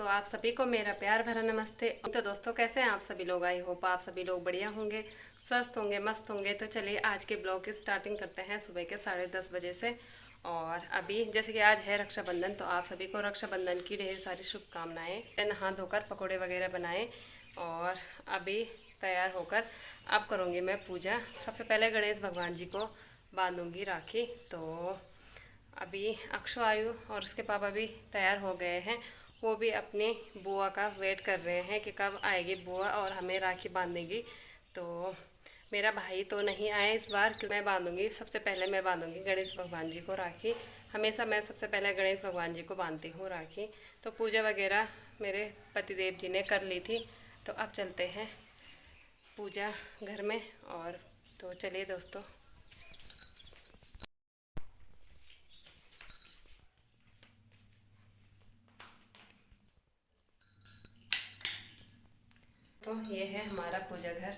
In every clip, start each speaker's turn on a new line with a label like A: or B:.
A: आप सभी को मेरा प्यार भरा नमस्ते। तो दोस्तों कैसे हैं आप सभी लोग? आई होप आप सभी लोग बढ़िया होंगे, स्वस्थ होंगे, मस्त होंगे। तो चलिए आज के ब्लॉग की स्टार्टिंग करते हैं सुबह के 10:30 बजे से। और अभी जैसे कि आज है रक्षाबंधन, तो आप सभी को रक्षाबंधन की ढेर सारी शुभकामनाएं। नहा धोकर पकौड़े वगैरह बनाए और अभी तैयार होकर अब करूँगी मैं पूजा। सबसे पहले गणेश भगवान जी को बांधूंगी राखी। तो अभी अक्षु आयु और उसके पापा भी तैयार हो गए हैं। वो भी अपनी बुआ का वेट कर रहे हैं कि कब आएगी बुआ और हमें राखी बांधेगी। तो मेरा भाई तो नहीं आया इस बार, क्योंकि मैं बांधूंगी, सबसे पहले मैं बांधूंगी गणेश भगवान जी को राखी। हमेशा मैं सबसे पहले गणेश भगवान जी को बांधती हूँ राखी। तो पूजा वगैरह मेरे पतिदेव जी ने कर ली थी। तो अब चलते हैं पूजा घर में। और तो चलिए दोस्तों। तो ये है हमारा पूजा घर।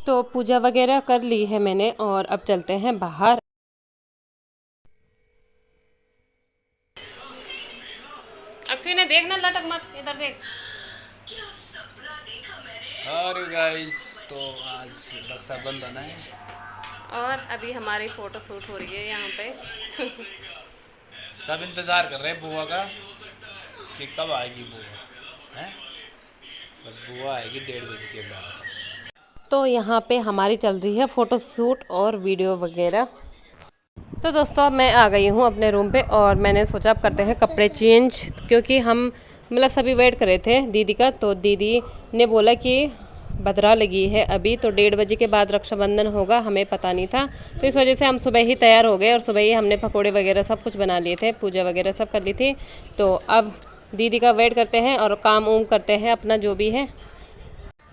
A: तो पूजा वगैरह कर ली है मैंने और अब चलते हैं बाहर। अक्षय ने देखना, लटक मत, इधर देख।
B: अरे गाइस, तो आज रक्षाबंधन है
A: और अभी हमारी फोटो शूट हो रही है यहाँ पे।
B: सब इंतज़ार कर रहे हैं बुआ का कि कब आएगी बुआ हैं। बस बुआ आएगी 1:30 बजे के बाद।
A: तो यहाँ पे हमारी चल रही है फोटो शूट और वीडियो वगैरह। तो दोस्तों अब मैं आ गई हूँ अपने रूम पे और मैंने सोचा अब करते हैं कपड़े चेंज, क्योंकि हम मतलब सभी वेट कर रहे थे दीदी का। तो दीदी ने बोला कि भद्रा लगी है अभी, तो 1:30 बजे के बाद रक्षाबंधन होगा, हमें पता नहीं था। तो इस वजह से हम सुबह ही तैयार हो गए और सुबह ही हमने पकोड़े वगैरह सब कुछ बना लिए थे, पूजा वगैरह सब कर ली थी। तो अब दीदी का वेट करते हैं और काम उम करते हैं अपना जो भी है।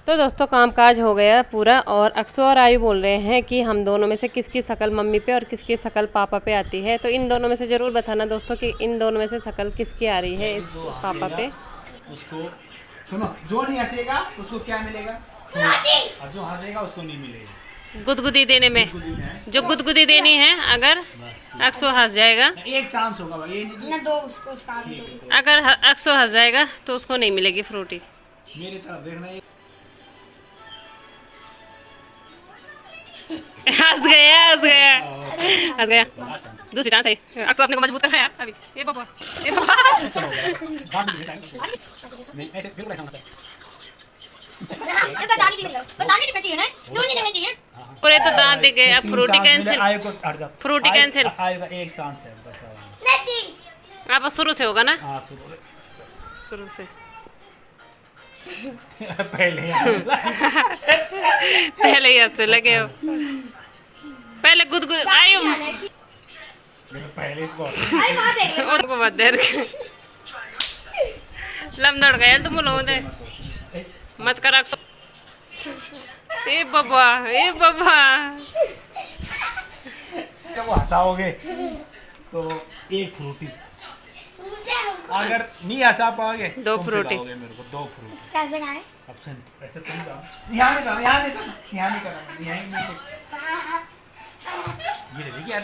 A: तो दोस्तों कामकाज हो गया पूरा और अक्षु और आयु बोल रहे हैं कि हम दोनों में से किसकी शक्ल मम्मी पे और किसकी शक्ल पापा पे आती है। तो इन दोनों में से ज़रूर बताना दोस्तों कि इन दोनों में से शक्ल किसकी आ रही है इस पापा पे।
B: उसको सुनो, जो नहीं हंसेगा उसको क्या मिलेगा? और जो हंसेगा उसको नहीं मिलेगा।
A: गुदगुदी देने में, जो गुदगुदी देनी है, अगर अक्षु हंस जाएगा,
B: एक चांस होगा भाई, ये नहीं
C: ना दो उसको साथ दो।
A: अगर अक्षु हंस जाएगा तो उसको नहीं मिलेगी फ्रूटी।
B: मेरी तरफ देखना।
A: हंस गया, हंस गया, हंस गया। दूसरी चांस है, अक्षु अपने को मजबूत करना है यार अभी। ये पापा, ये पापा।
C: बताने की चाहिए ना, दो नहीं देने चाहिए।
A: पूरे तो दांत दिख गए, अब फ्रूटी कैंसिल, फ्रूटी कैंसिल।
B: आएगा एक चांस है बचा।
C: नहीं
A: आप शुरू से होगा ना?
B: हाँ
A: शुरू से।
B: पहले
A: पहले ही हंसने लगे हो। पहले गुदगुद आयु
B: पहले इसको
C: आई मार देंगे।
A: और को मत देर लम दौड़ गया तुम लोगों ने, मत कर अक्षु। ए बाबा, ए बाबा।
B: जब वो हंसाओगे तो एक फ्रूटी, अगर नहीं हंसा पाओगे
A: दो
B: तुम
A: फ्रूटी।
B: खिलाओगे मेरे को 2 फ्रूटी।
C: कैसे खाए?
B: अब सुन, ऐसे तुम जाओ, यहाँ नहीं करना, यहाँ नहीं करना, यहाँ नहीं करना, यहाँ ही नीचे। ये देखिए यार,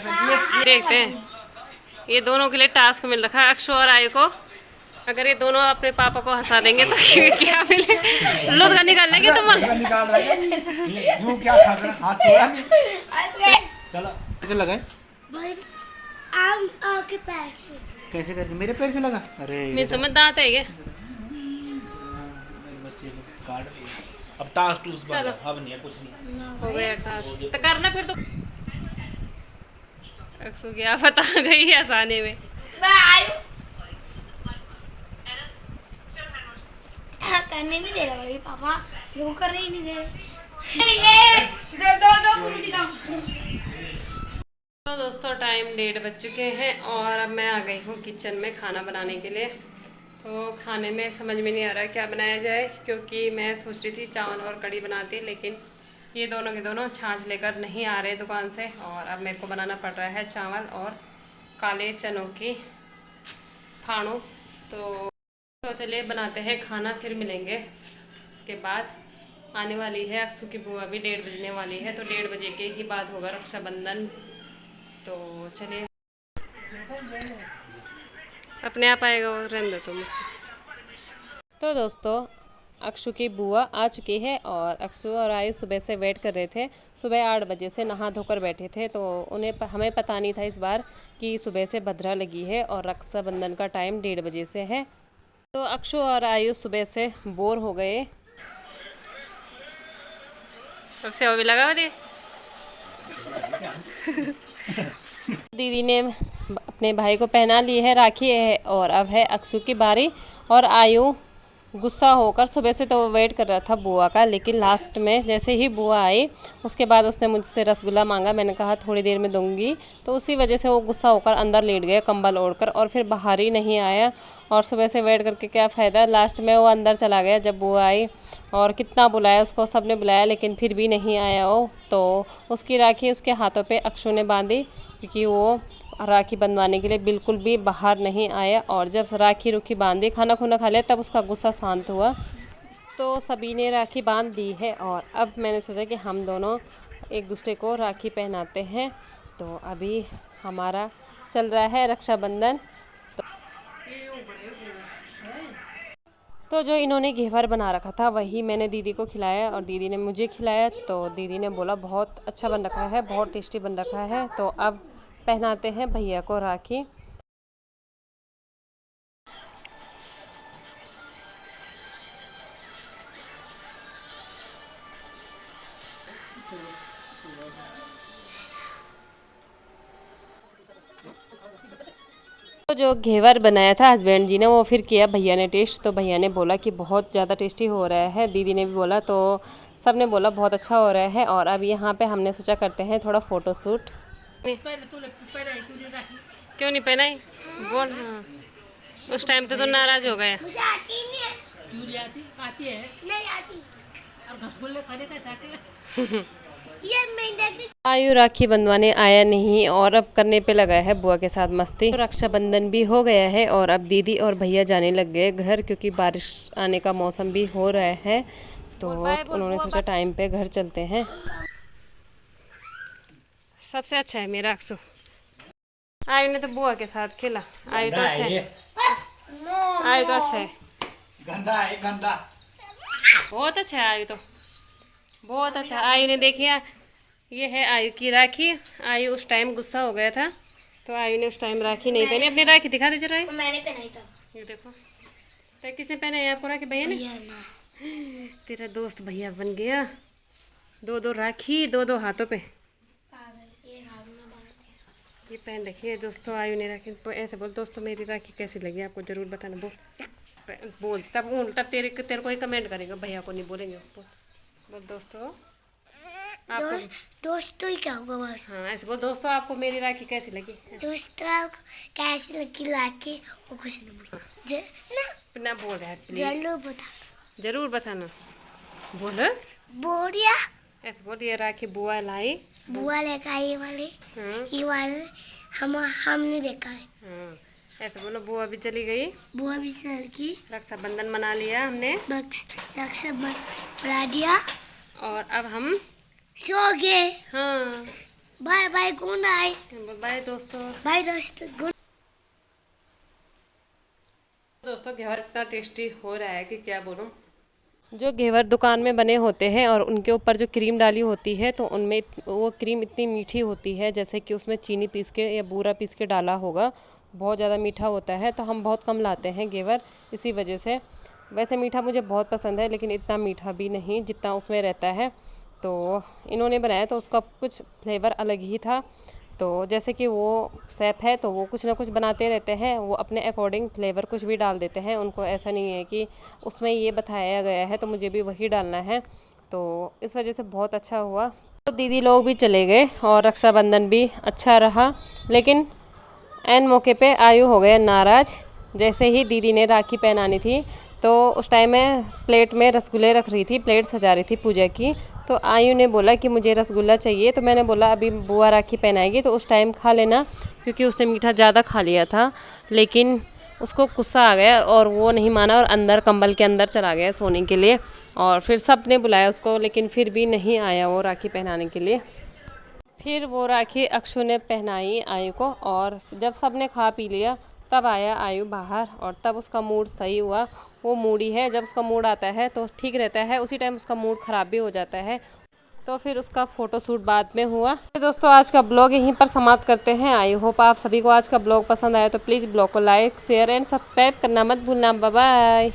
A: देखते हैं, ये दोनों के लिए टास्क मिल रखा है अक्षु और आयु को। अगर ये दोनों अपने पापा को हंसा देंगे तो क्या मिले? लुत्का निकाल लेंगे तुम।
B: निकाल रहा है यूं क्या खा रहा है? हाथ थोड़ा नहीं। चलो किधर लगाए?
C: भाई आम आपके पैर से
B: कैसे करके मेरे पैर से लगा? अरे
A: मेरे समझ दांत है क्या?
B: मेरे बच्चे को काट दिया। अब टास्क टूस बंद, अब नहीं है कुछ नहीं।
A: हो गया टास्क, तो करना फिर तो। अक्षु क्या बता गई आसानी में।
C: करने नहीं दे रहा भाई पापा, वो करने ही नहीं दे रहे। ये दो फ्रूटी का।
A: तो दोस्तों टाइम 1:30 बज चुके हैं और अब मैं आ गई हूँ किचन में खाना बनाने के लिए। तो खाने में समझ में नहीं आ रहा क्या बनाया जाए, क्योंकि मैं सोच रही थी चावल और कढ़ी बनाती, लेकिन ये दोनों के दोनों छाछ लेकर नहीं आ रहे दुकान से और अब मेरे को बनाना पड़ रहा है चावल और काले चनों की फाड़ो। तो चलिए बनाते हैं खाना, फिर मिलेंगे। उसके बाद आने वाली है अक्सू की बुआ भी, 1:30 बजने वाली है, तो 1:30 बजे के ही बाद होगा रक्षाबंधन। तो चलिए, अपने आप आएगा वो, रहने दो तुम उसको। तो दोस्तों, अक्षु की बुआ आ चुकी है और अक्षु और आयु सुबह से वेट कर रहे थे। सुबह 8 बजे से नहा धोकर बैठे थे, तो हमें पता नहीं था इस बार कि सुबह से भद्रा लगी है और रक्षाबंधन का टाइम 1:30 बजे से है। तो अक्षु और आयु सुबह से बोर हो गए। अब से भी लगा दे। दीदी ने अपने भाई को पहना ली है राखी है और अब है अक्षु की बारी। और आयु गुस्सा होकर सुबह से तो वो वेट कर रहा था बुआ का, लेकिन लास्ट में जैसे ही बुआ आई उसके बाद उसने मुझसे रसगुल्ला मांगा। मैंने कहा थोड़ी देर में दूंगी, तो उसी वजह से वो गुस्सा होकर अंदर लेट गया कंबल ओढ़कर और फिर बाहर ही नहीं आया। और सुबह से वेट करके क्या फ़ायदा, लास्ट में वो अंदर चला गया जब बुआ आई। और कितना बुलाया उसको, सबने बुलाया लेकिन फिर भी नहीं आया वो। तो उसकी राखी उसके हाथों पे अक्षु ने बांधी, क्योंकि वो राखी बंधवाने के लिए बिल्कुल भी बाहर नहीं आया। और जब राखी रुखी बांधी, खाना खुना खा लिया, तब उसका गुस्सा शांत हुआ। तो सभी ने राखी बांध दी है और अब मैंने सोचा कि हम दोनों एक दूसरे को राखी पहनाते हैं। तो अभी हमारा चल रहा है रक्षाबंधन। तो जो इन्होंने घेवर बना रखा था वही मैंने दीदी को खिलाया और दीदी ने मुझे खिलाया। तो दीदी ने बोला बहुत अच्छा बन रखा है, बहुत टेस्टी बन रखा है। तो अब पहनाते हैं भैया को राखी। तो जो घेवर बनाया था हस्बैंड जी ने, वो फिर किया भैया ने टेस्ट। तो भैया ने बोला कि बहुत ज़्यादा टेस्टी हो रहा है, दीदी ने भी बोला, तो सब ने बोला बहुत अच्छा हो रहा है। और अब यहाँ पे हमने सोचा करते हैं थोड़ा फ़ोटो शूट। क्यों नहीं पहनाई बोल। हाँ, उस टाइम तो नाराज हो गया।
C: मुझे आती नहीं है।
D: क्यों नहीं आती? आती है।
C: नहीं आती।
D: और रसगुल्ले खाने का चाहते हैं।
C: ये मैं
A: आयु राखी बंधवाने आया नहीं और अब करने पे लगा है बुआ के साथ मस्ती। तो रक्षाबंधन भी हो गया है और अब दीदी और भैया जाने लग गए घर, क्योंकि बारिश आने का मौसम भी हो रहा है। तो उन्होंने सोचा टाइम पे घर चलते हैं। सबसे अच्छा है मेरा अक्सू। आयु ने तो बुआ के साथ खेला। आयु तो अच्छा है, आयु तो अच्छा है,
B: गंदा है गंदा।
A: बहुत अच्छा है आयु तो, बहुत अच्छा। आयु ने देखिए, ये है आयु की राखी। आयु उस टाइम गुस्सा हो गया था, तो आयु ने उस टाइम राखी नहीं पहनी। अपनी राखी दिखा दे जरा।
C: मैंने पहनाई था।
A: ये देखो, तो किसने पहना है आपको राखी? भैया ने। तेरा दोस्त भैया बन गया। 2-2 राखी, 2-2 हाथों पे ये पहन रखी है दोस्तों। आयु ने राखी। तो ऐसे बोल दोस्तों, मेरी राखी कैसी लगी आपको जरूर बताना। बोल तब तेरे को ही कमेंट करेगा, भैया को नहीं बोलेंगे। बोल दोस्तों आपको।
C: दोस्तों ही क्या होगा बस।
A: हाँ ऐसे बोल दोस्तों, आपको मेरी राखी कैसी लगी?
C: दोस्तों आपको कैसी लगी राखी? वो कुछ नहीं बोल
A: ना बोल रहा है,
C: जरूर बता,
A: जरूर बताना। बोल
C: बोलिया।
A: ऐसे बोल, ये राखी बुआ लाई।
C: बुआ लेकर आई वाले,
A: हाँ
C: ये वाले हमने देखा है।
A: हाँ ऐसे बोलो, बुआ भी चली गई,
C: बुआ भी सर की
A: रक्षाबंधन मना लिया हमने,
C: रक्षा बना दिया
A: और अब हम
C: सो गए।
A: हाँ
C: bye bye, good night.
A: Bye दोस्तों।
C: बाय दोस्तों, गुड।
A: दोस्तों घेवर इतना टेस्टी हो रहा है कि क्या बोलूं। जो घेवर दुकान में बने होते हैं और उनके ऊपर जो क्रीम डाली होती है, तो उनमें वो क्रीम इतनी मीठी होती है जैसे कि उसमें चीनी पीस के या बूरा पीस के डाला होगा। बहुत ज़्यादा मीठा होता है, तो हम बहुत कम लाते हैं घेवर इसी वजह से। वैसे मीठा मुझे बहुत पसंद है, लेकिन इतना मीठा भी नहीं जितना उसमें रहता है। तो इन्होंने बनाया तो उसका कुछ फ्लेवर अलग ही था। तो जैसे कि वो शेफ़ है तो वो कुछ ना कुछ बनाते रहते हैं, वो अपने अकॉर्डिंग फ्लेवर कुछ भी डाल देते हैं। उनको ऐसा नहीं है कि उसमें ये बताया गया है तो मुझे भी वही डालना है। तो इस वजह से बहुत अच्छा हुआ। तो दीदी लोग भी चले गए और रक्षाबंधन भी अच्छा रहा, लेकिन ऐन मौके पे आयु हो गए नाराज़। जैसे ही दीदी ने राखी पहनानी थी तो उस टाइम मैं प्लेट में रसगुल्ले रख रही थी, प्लेट सजा रही थी पूजा की। तो आयु ने बोला कि मुझे रसगुल्ला चाहिए, तो मैंने बोला अभी बुआ राखी पहनाएगी तो उस टाइम खा लेना, क्योंकि उसने मीठा ज़्यादा खा लिया था। लेकिन उसको गुस्सा आ गया और वो नहीं माना और अंदर कंबल के अंदर चला गया सोने के लिए। और फिर सब ने बुलाया उसको, लेकिन फिर भी नहीं आया वो राखी पहनाने के लिए। फिर वो राखी अक्षु ने पहनाई आयु को, और जब सब ने खा पी लिया तब आया आयु बाहर, और तब उसका मूड सही हुआ। वो मूडी है, जब उसका मूड आता है तो ठीक रहता है, उसी टाइम उसका मूड ख़राब भी हो जाता है। तो फिर उसका फ़ोटो शूट बाद में हुआ। तो दोस्तों आज का ब्लॉग यहीं पर समाप्त करते हैं। आई होप आप सभी को आज का ब्लॉग पसंद आया, तो प्लीज़ ब्लॉग को लाइक शेयर एंड सब्सक्राइब करना मत भूलना। Bye bye.